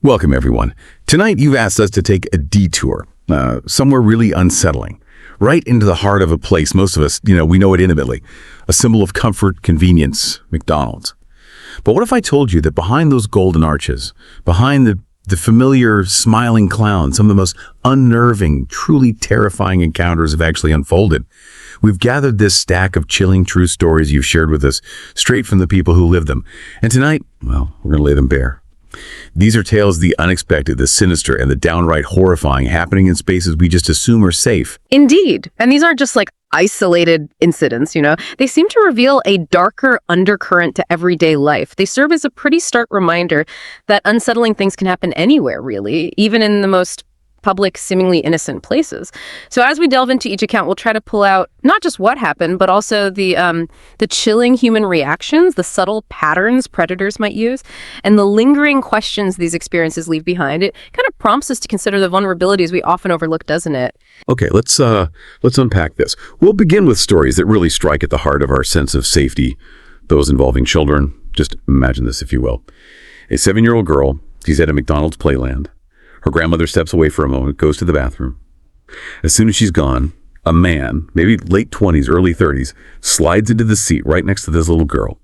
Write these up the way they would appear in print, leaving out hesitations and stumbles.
Welcome, everyone. Tonight, you've asked us to take a detour, somewhere really unsettling, right into the heart of a place most of us, we know it intimately, a symbol of comfort, convenience, McDonald's. But what if I told you that behind those golden arches, behind the familiar smiling clown, some of the most unnerving, truly terrifying encounters have actually unfolded? We've gathered this stack of chilling true stories you've shared with us, straight from the people who lived them. And tonight, well, we're going to lay them bare. These are tales of the unexpected, the sinister, and the downright horrifying, happening in spaces we just assume are safe. Indeed. And these aren't just like isolated incidents, They seem to reveal a darker undercurrent to everyday life. They serve as a pretty stark reminder that unsettling things can happen anywhere, really, even in the most public, seemingly innocent places. So as we delve into each account, we'll try to pull out not just what happened, but also the chilling human reactions, the subtle patterns predators might use, and the lingering questions these experiences leave behind. It kind of prompts us to consider the vulnerabilities we often overlook, doesn't it? Okay, let's unpack this. We'll begin with stories that really strike at the heart of our sense of safety, those involving children. Just imagine this, if you will. A 7-year-old girl, she's at a McDonald's playland. Her grandmother steps away for a moment, goes to the bathroom. As soon as she's gone, a man, maybe late 20s, early 30s, slides into the seat right next to this little girl.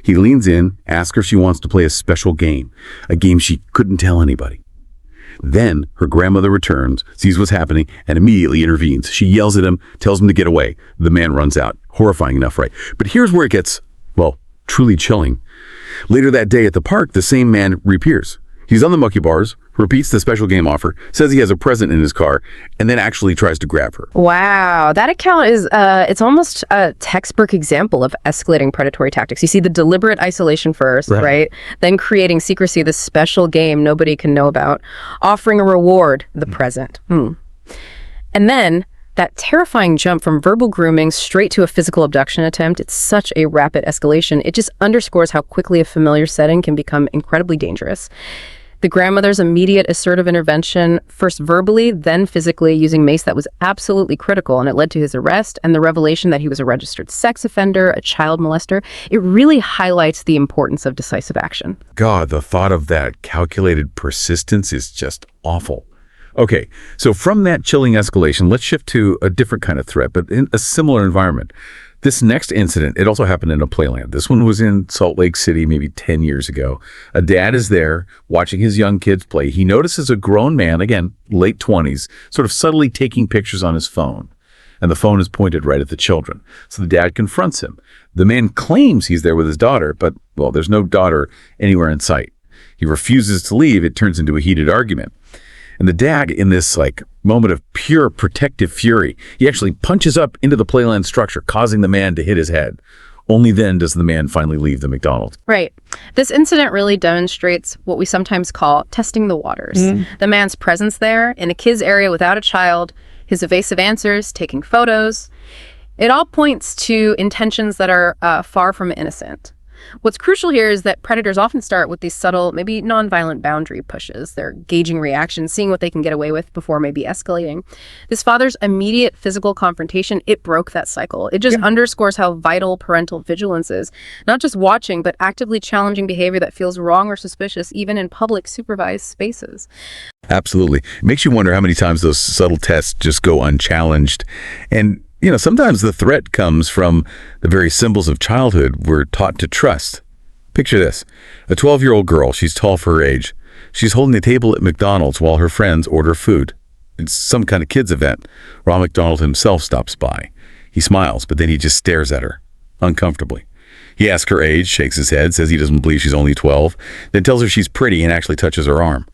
He leans in, asks her if she wants to play a special game, a game she couldn't tell anybody. Then her grandmother returns, sees what's happening, and immediately intervenes. She yells at him, tells him to get away. The man runs out. Horrifying enough, right? But here's where it gets, well, truly chilling. Later that day at the park, the same man reappears. He's on the monkey bars, repeats the special game offer, says he has a present in his car, and then actually tries to grab her. Wow, that account is, it's almost a textbook example of escalating predatory tactics. You see the deliberate isolation first, right? Then creating secrecy, this special game nobody can know about, offering a reward, the present. And then that terrifying jump from verbal grooming straight to a physical abduction attempt, it's such a rapid escalation. It just underscores how quickly a familiar setting can become incredibly dangerous. The grandmother's immediate assertive intervention, first verbally, then physically, using mace, that was absolutely critical, and it led to his arrest and the revelation that he was a registered sex offender, a child molester. It really highlights the importance of decisive action. God, the thought of that calculated persistence is just awful. Okay, so from that chilling escalation, let's shift to a different kind of threat, but in a similar environment. This next incident, it also happened in a playland. This one was in Salt Lake City maybe 10 years ago. A dad is there watching his young kids play. He notices a grown man, again, late 20s, sort of subtly taking pictures on his phone. And the phone is pointed right at the children. So the dad confronts him. The man claims he's there with his daughter, but, well, there's no daughter anywhere in sight. He refuses to leave. It turns into a heated argument. And the dad, in this moment of pure protective fury, he actually punches up into the playland structure, causing the man to hit his head. Only then does the man finally leave the McDonald's. Right. This incident really demonstrates what we sometimes call testing the waters. The man's presence there in a kid's area without a child, his evasive answers, taking photos, it all points to intentions that are far from innocent. What's crucial here is that predators often start with these subtle, maybe nonviolent boundary pushes. They're gauging reactions, seeing what they can get away with before maybe escalating. This father's immediate physical confrontation, it broke that cycle. It just underscores how vital parental vigilance is. Not just watching, but actively challenging behavior that feels wrong or suspicious, even in public supervised spaces. Absolutely. It makes you wonder how many times those subtle tests just go unchallenged. And sometimes the threat comes from the very symbols of childhood we're taught to trust. Picture this. A 12-year-old girl, she's tall for her age. She's holding a table at McDonald's while her friends order food. It's some kind of kids event. Ronald McDonald himself stops by. He smiles, but then he just stares at her, uncomfortably. He asks her age, shakes his head, says he doesn't believe she's only 12, then tells her she's pretty and actually touches her arm.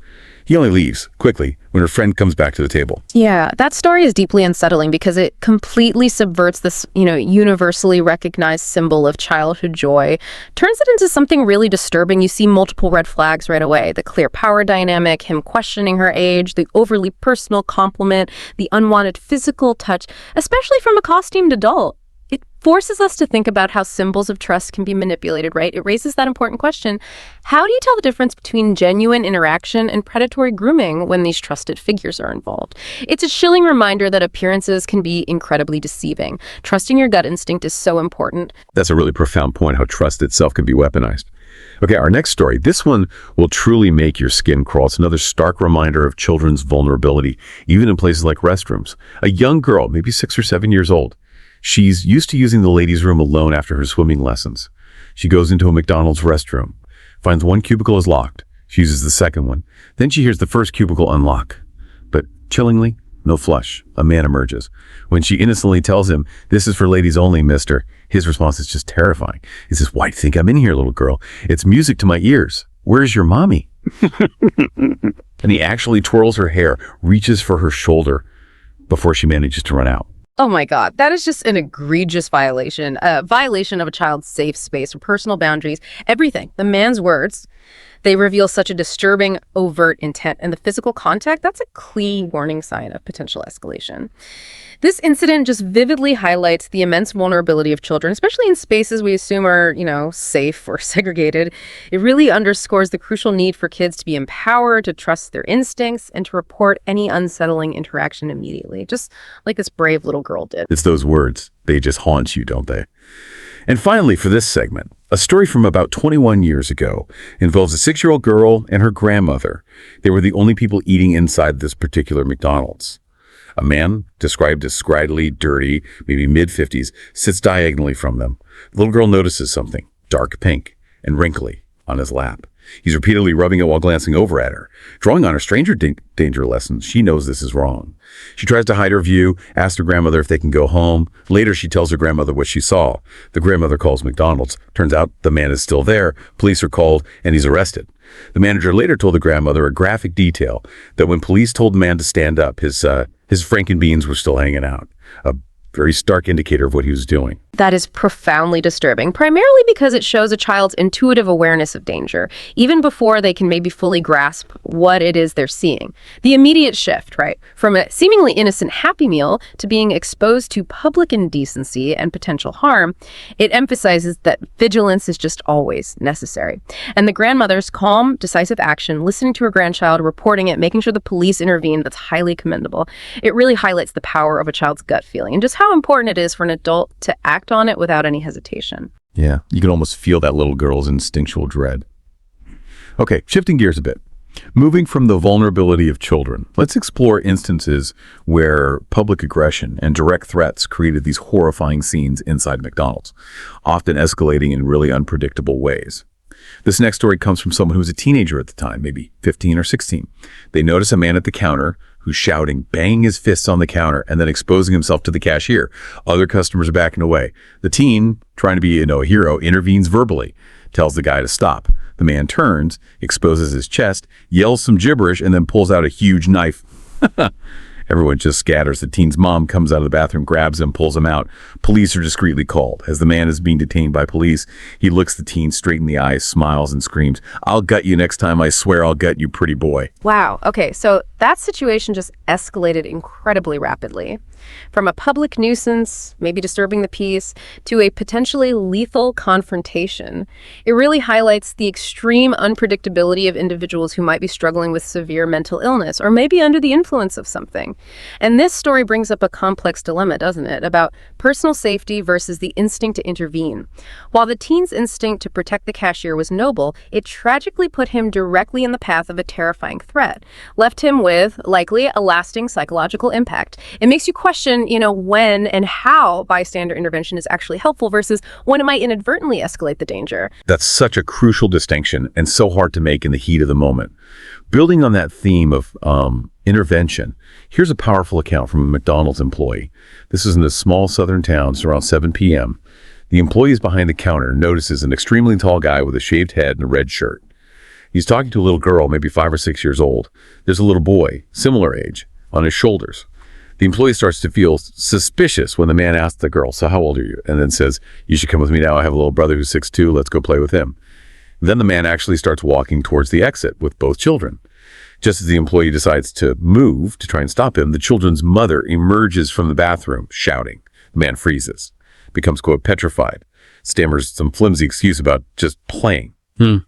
He only leaves, quickly, when her friend comes back to the table. Yeah, that story is deeply unsettling because it completely subverts this, universally recognized symbol of childhood joy, turns it into something really disturbing. You see multiple red flags right away. The clear power dynamic, him questioning her age, the overly personal compliment, the unwanted physical touch, especially from a costumed adult. It forces us to think about how symbols of trust can be manipulated, right? It raises that important question. How do you tell the difference between genuine interaction and predatory grooming when these trusted figures are involved? It's a chilling reminder that appearances can be incredibly deceiving. Trusting your gut instinct is so important. That's a really profound point, how trust itself can be weaponized. Okay, our next story. This one will truly make your skin crawl. It's another stark reminder of children's vulnerability, even in places like restrooms. A young girl, maybe 6 or 7 years old, she's used to using the ladies' room alone after her swimming lessons. She goes into a McDonald's restroom, finds one cubicle is locked. She uses the second one. Then she hears the first cubicle unlock. But chillingly, no flush. A man emerges. When she innocently tells him, "This is for ladies only, mister," his response is just terrifying. He says, "Why do you think I'm in here, little girl? It's music to my ears. Where's your mommy?" And he actually twirls her hair, reaches for her shoulder before she manages to run out. Oh my God, that is just an egregious violation. A violation of a child's safe space or personal boundaries. Everything. The man's words, they reveal such a disturbing, overt intent. And the physical contact, that's a clear warning sign of potential escalation. This incident just vividly highlights the immense vulnerability of children, especially in spaces we assume are, safe or segregated. It really underscores the crucial need for kids to be empowered, to trust their instincts, and to report any unsettling interaction immediately, just like this brave little girl did. It's those words. They just haunt you, don't they? And finally, for this segment, a story from about 21 years ago involves a 6-year-old girl and her grandmother. They were the only people eating inside this particular McDonald's. A man, described as scraggly, dirty, maybe mid-50s, sits diagonally from them. The little girl notices something, dark pink and wrinkly, on his lap. He's repeatedly rubbing it while glancing over at her. Drawing on her stranger danger lessons, she knows this is wrong. She tries to hide her view, asks her grandmother if they can go home. Later, she tells her grandmother what she saw. The grandmother calls McDonald's. Turns out the man is still there. Police are called, and he's arrested. The manager later told the grandmother a graphic detail that when police told the man to stand up, his frankenbeans were still hanging out. A very stark indicator of what he was doing. That is profoundly disturbing, primarily because it shows a child's intuitive awareness of danger, even before they can maybe fully grasp what it is they're seeing. The immediate shift, right, from a seemingly innocent Happy Meal to being exposed to public indecency and potential harm, it emphasizes that vigilance is just always necessary. And the grandmother's calm, decisive action, listening to her grandchild, reporting it, making sure the police intervene, that's highly commendable. It really highlights the power of a child's gut feeling and just how important it is for an adult to act on it without any hesitation. Yeah, you can almost feel that little girl's instinctual dread. Okay, shifting gears a bit. Moving from the vulnerability of children, let's explore instances where public aggression and direct threats created these horrifying scenes inside McDonald's, often escalating in really unpredictable ways. This next story comes from someone who was a teenager at the time, maybe 15 or 16. They notice a man at the counter who's shouting, banging his fists on the counter, and then exposing himself to the cashier. Other customers are backing away. The teen, trying to be a hero, intervenes verbally, tells the guy to stop. The man turns, exposes his chest, yells some gibberish, and then pulls out a huge knife. Everyone just scatters. The teen's mom comes out of the bathroom, grabs him, pulls him out. Police are discreetly called. As the man is being detained by police, he looks the teen straight in the eyes, smiles, and screams, "I'll gut you next time. I swear I'll gut you, pretty boy." Wow. Okay, so that situation just escalated incredibly rapidly. From a public nuisance, maybe disturbing the peace, to a potentially lethal confrontation. It really highlights the extreme unpredictability of individuals who might be struggling with severe mental illness or maybe under the influence of something. And this story brings up a complex dilemma, doesn't it, about personal safety versus the instinct to intervene. While the teen's instinct to protect the cashier was noble, it tragically put him directly in the path of a terrifying threat, left him with, likely, a lasting psychological impact. It makes you question, when and how bystander intervention is actually helpful versus when it might inadvertently escalate the danger. That's such a crucial distinction and so hard to make in the heat of the moment. Building on that theme of intervention, here's a powerful account from a McDonald's employee. This is in a small southern town. It's around 7 p.m. The employee is behind the counter, notices an extremely tall guy with a shaved head and a red shirt. He's talking to a little girl, maybe 5 or 6 years old. There's a little boy, similar age, on his shoulders. The employee starts to feel suspicious when the man asks the girl, "So how old are you?" And then says, "You should come with me now. I have a little brother who's 6'2". Let's go play with him." Then the man actually starts walking towards the exit with both children. Just as the employee decides to move to try and stop him, the children's mother emerges from the bathroom, shouting. The man freezes, becomes, quote, petrified, stammers some flimsy excuse about just playing. The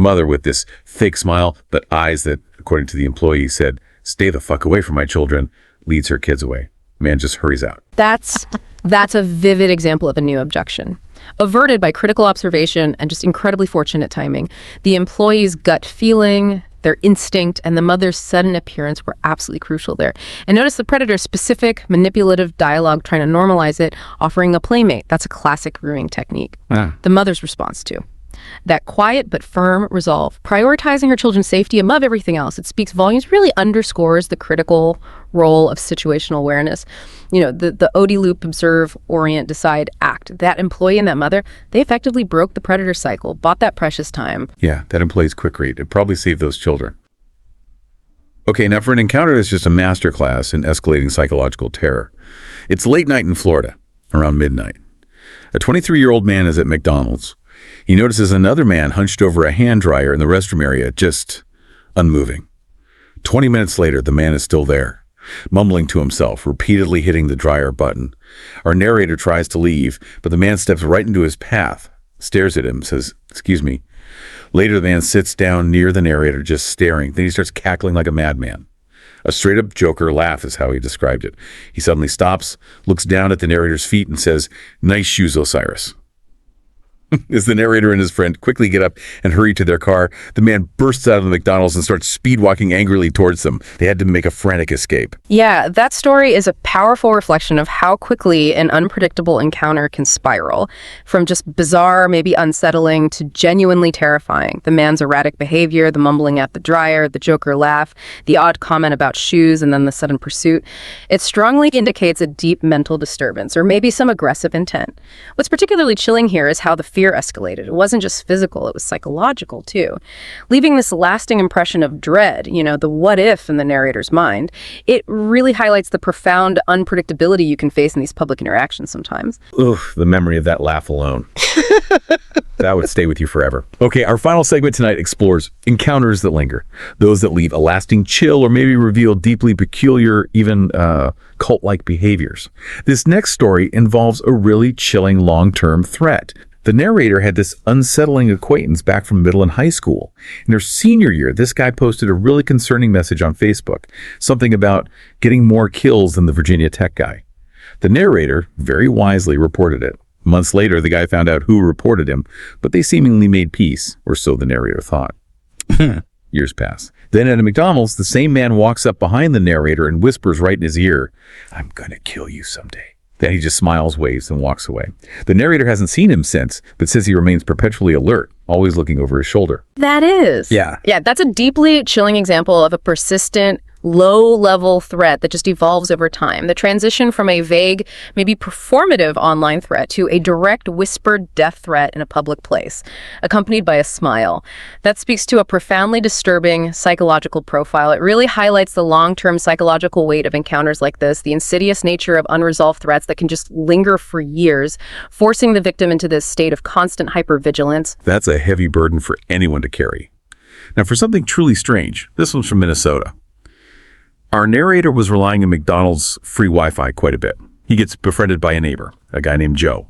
mother, with this fake smile, but eyes that, according to the employee, said, "Stay the fuck away from my children," leads her kids away. Man just hurries out. That's a vivid example of a new objection. averted by critical observation and just incredibly fortunate timing. The employee's gut feeling, their instinct, and the mother's sudden appearance were absolutely crucial there. And notice the predator's specific, manipulative dialogue trying to normalize it, offering a playmate. That's a classic grooming technique. The mother's response too. That quiet but firm resolve, prioritizing her children's safety above everything else. It speaks volumes, really underscores the critical role of situational awareness. The OD loop, observe, orient, decide, act. That employee and that mother, they effectively broke the predator cycle, bought that precious time. Yeah, that employee's quick read. It probably saved those children. Okay, now for an encounter that's just a masterclass in escalating psychological terror. It's late night in Florida, around midnight. A 23-year-old man is at McDonald's. He notices another man hunched over a hand dryer in the restroom area, just unmoving. 20 minutes later, the man is still there, mumbling to himself, repeatedly hitting the dryer button. Our narrator tries to leave, but the man steps right into his path, stares at him, says, "Excuse me." Later, the man sits down near the narrator, just staring. Then he starts cackling like a madman. A straight-up Joker laugh is how he described it. He suddenly stops, looks down at the narrator's feet, and says, "Nice shoes, Osiris." As the narrator and his friend quickly get up and hurry to their car, the man bursts out of the McDonald's and starts speed-walking angrily towards them. They had to make a frantic escape. Yeah, that story is a powerful reflection of how quickly an unpredictable encounter can spiral, from just bizarre, maybe unsettling, to genuinely terrifying. The man's erratic behavior, the mumbling at the dryer, the Joker laugh, the odd comment about shoes, and then the sudden pursuit. It strongly indicates a deep mental disturbance, or maybe some aggressive intent. What's particularly chilling here is how the fear escalated. It wasn't just physical, it was psychological too. Leaving this lasting impression of dread, the what if in the narrator's mind. It really highlights the profound unpredictability you can face in these public interactions sometimes. Oof, the memory of that laugh alone. That would stay with you forever. Okay, our final segment tonight explores encounters that linger. Those that leave a lasting chill or maybe reveal deeply peculiar, even cult-like behaviors. This next story involves a really chilling long-term threat. The narrator had this unsettling acquaintance back from middle and high school. In their senior year, this guy posted a really concerning message on Facebook, something about getting more kills than the Virginia Tech guy. The narrator very wisely reported it. Months later, the guy found out who reported him, but they seemingly made peace, or so the narrator thought. Years pass. Then at a McDonald's, the same man walks up behind the narrator and whispers right in his ear, "I'm gonna kill you someday." Then he just smiles, waves, and walks away. The narrator hasn't seen him since, but says he remains perpetually alert, always looking over his shoulder. That is. Yeah. Yeah, that's a deeply chilling example of a persistent, low-level threat that just evolves over time. The transition from a vague, maybe performative online threat to a direct whispered death threat in a public place, accompanied by a smile. That speaks to a profoundly disturbing psychological profile. It really highlights the long-term psychological weight of encounters like this, the insidious nature of unresolved threats that can just linger for years, forcing the victim into this state of constant hypervigilance. That's a heavy burden for anyone to carry. Now, for something truly strange, this one's from Minnesota. Our narrator was relying on McDonald's free Wi-Fi quite a bit. He gets befriended by a neighbor, a guy named Joe,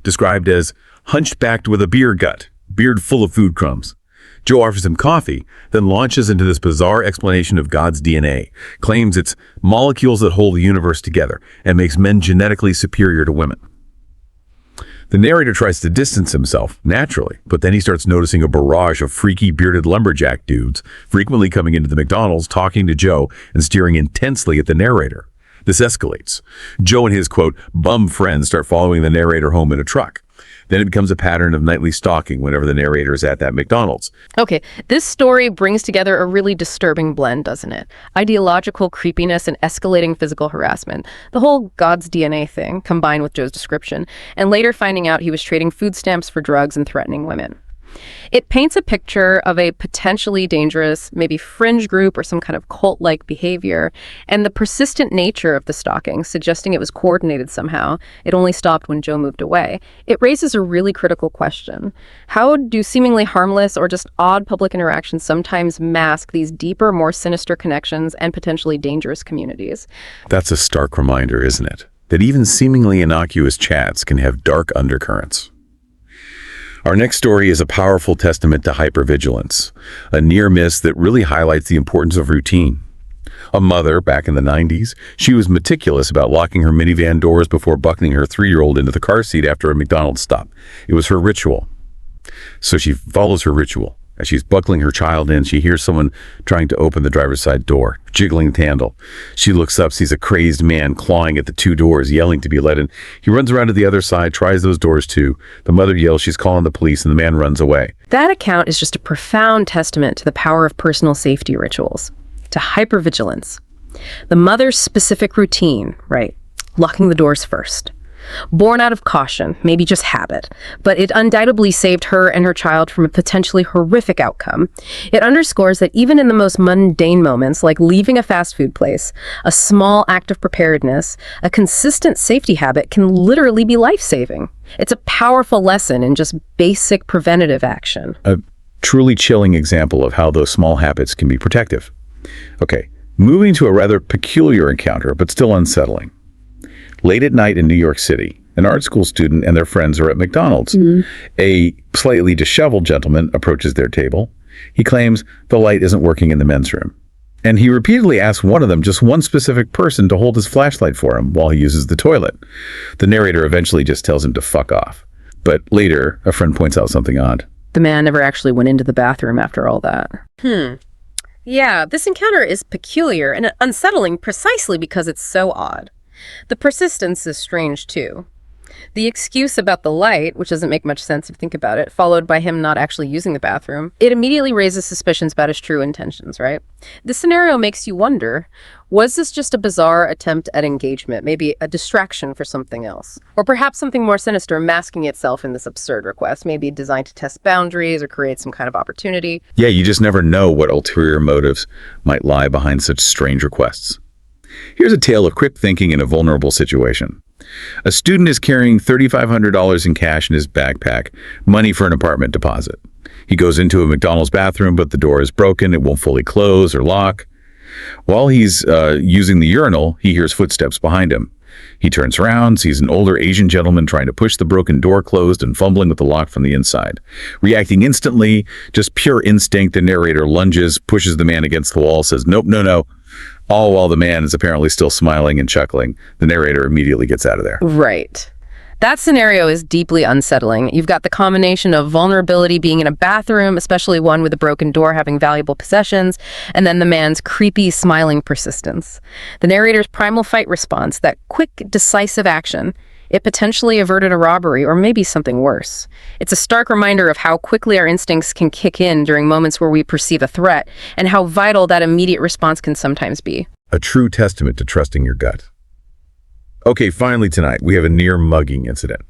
described as hunchbacked with a beer gut, beard full of food crumbs. Joe offers him coffee, then launches into this bizarre explanation of God's DNA, claims it's molecules that hold the universe together and makes men genetically superior to women. The narrator tries to distance himself, naturally, but then he starts noticing a barrage of freaky bearded lumberjack dudes frequently coming into the McDonald's, talking to Joe and staring intensely at the narrator. This escalates. Joe and his, quote, bum friends start following the narrator home in a truck. Then it becomes a pattern of nightly stalking whenever the narrator is at that McDonald's. Okay, this story brings together a really disturbing blend, doesn't it? Ideological creepiness and escalating physical harassment. The whole God's DNA thing, combined with Joe's description, and later finding out he was trading food stamps for drugs and threatening women. It paints a picture of a potentially dangerous, maybe fringe group or some kind of cult-like behavior, and the persistent nature of the stalking, suggesting it was coordinated somehow. It only stopped when Joe moved away. It raises a really critical question. How do seemingly harmless or just odd public interactions sometimes mask these deeper, more sinister connections and potentially dangerous communities? That's a stark reminder, isn't it? That even seemingly innocuous chats can have dark undercurrents. Our next story is a powerful testament to hypervigilance, a near miss that really highlights the importance of routine. A mother back in the 90s, she was meticulous about locking her minivan doors before buckling her 3-year-old into the car seat after a McDonald's stop. It was her ritual. So she follows her ritual. As she's buckling her child in, she hears someone trying to open the driver's side door, jiggling the handle. She looks up, sees a crazed man clawing at the 2 doors, yelling to be let in. He runs around to the other side, tries those doors too. The mother yells she's calling the police, and the man runs away. That account is just a profound testament to the power of personal safety rituals, to hypervigilance. The mother's specific routine, right? Locking the doors first. Born out of caution, maybe just habit, but it undoubtedly saved her and her child from a potentially horrific outcome. It underscores that even in the most mundane moments, like leaving a fast food place, a small act of preparedness, a consistent safety habit can literally be life-saving. It's a powerful lesson in just basic preventative action. A truly chilling example of how those small habits can be protective. Okay, moving to a rather peculiar encounter, but still unsettling. Late at night in New York City, an art school student and their friends are at McDonald's. A slightly disheveled gentleman approaches their table. He claims the light isn't working in the men's room. And he repeatedly asks one of them, just one specific person, to hold his flashlight for him while he uses the toilet. The narrator eventually just tells him to fuck off. But later, a friend points out something odd. The man never actually went into the bathroom after all that. Yeah, this encounter is peculiar and unsettling precisely because it's so odd. The persistence is strange, too. The excuse about the light, which doesn't make much sense if you think about it, followed by him not actually using the bathroom, it immediately raises suspicions about his true intentions, right? This scenario makes you wonder, was this just a bizarre attempt at engagement, maybe a distraction for something else? Or perhaps something more sinister masking itself in this absurd request, maybe designed to test boundaries or create some kind of opportunity? Yeah, you just never know what ulterior motives might lie behind such strange requests. Here's a tale of quick thinking in a vulnerable situation. A student is carrying $3,500 in cash in his backpack, money for an apartment deposit. He goes into a McDonald's bathroom, but the door is broken. It won't fully close or lock. While he's using the urinal, he hears footsteps behind him. He turns around, sees an older Asian gentleman trying to push the broken door closed and fumbling with the lock from the inside. Reacting instantly, just pure instinct, the narrator lunges, pushes the man against the wall, says, "Nope, no." All while the man is apparently still smiling and chuckling. The narrator immediately gets out of there. Right. That scenario is deeply unsettling. You've got the combination of vulnerability being in a bathroom, especially one with a broken door having valuable possessions, and then the man's creepy, smiling persistence. The narrator's primal fight response, that quick, decisive action, it potentially averted a robbery or maybe something worse. It's a stark reminder of how quickly our instincts can kick in during moments where we perceive a threat, and how vital that immediate response can sometimes be. A true testament to trusting your gut. Okay, finally tonight, we have a near mugging incident.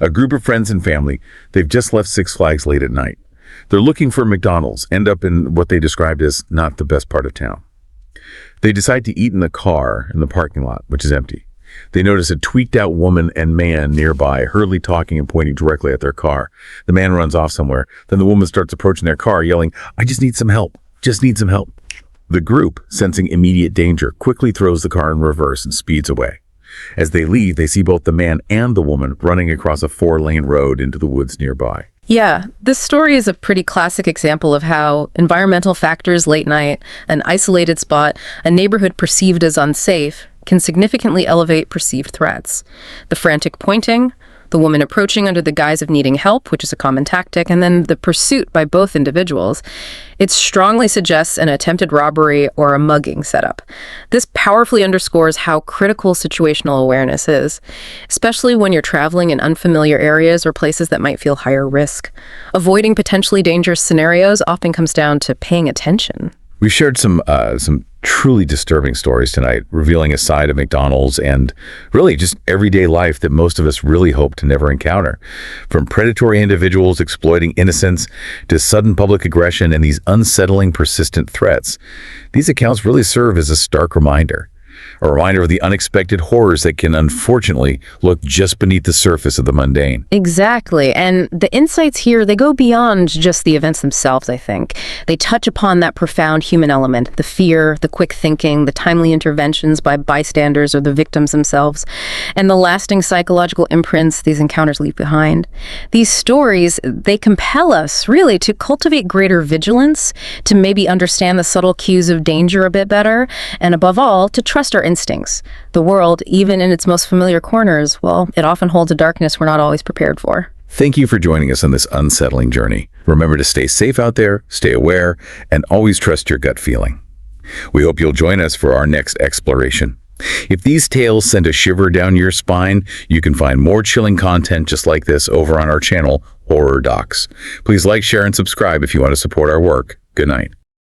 A group of friends and family, they've just left Six Flags late at night. They're looking for McDonald's, end up in what they described as not the best part of town. They decide to eat in the car in the parking lot, which is empty. They notice a tweaked-out woman and man nearby, hurriedly talking and pointing directly at their car. The man runs off somewhere. Then the woman starts approaching their car, yelling, "I just need some help. Just need some help." The group, sensing immediate danger, quickly throws the car in reverse and speeds away. As they leave, they see both the man and the woman running across a 4-lane road into the woods nearby. Yeah, this story is a pretty classic example of how environmental factors, late night, an isolated spot, a neighborhood perceived as unsafe, can significantly elevate perceived threats. The frantic pointing, the woman approaching under the guise of needing help, which is a common tactic, and then the pursuit by both individuals, it strongly suggests an attempted robbery or a mugging setup. This powerfully underscores how critical situational awareness is, especially when you're traveling in unfamiliar areas or places that might feel higher risk. Avoiding potentially dangerous scenarios often comes down to paying attention. We shared some truly disturbing stories tonight, revealing a side of McDonald's and really just everyday life that most of us really hope to never encounter. From predatory individuals exploiting innocence to sudden public aggression and these unsettling, persistent threats. These accounts really serve as a stark reminder. A reminder of the unexpected horrors that can unfortunately lurk just beneath the surface of the mundane. Exactly. And the insights here, they go beyond just the events themselves, I think. They touch upon that profound human element, the fear, the quick thinking, the timely interventions by bystanders or the victims themselves, and the lasting psychological imprints these encounters leave behind. These stories, they compel us, really, to cultivate greater vigilance, to maybe understand the subtle cues of danger a bit better, and above all, to trust our instincts. The world, even in its most familiar corners, well, it often holds a darkness we're not always prepared for. Thank you for joining us on this unsettling journey. Remember to stay safe out there, stay aware, and always trust your gut feeling. We hope you'll join us for our next exploration. If these tales send a shiver down your spine, you can find more chilling content just like this over on our channel, Horror Docx. Please like, share, and subscribe if you want to support our work. Good night.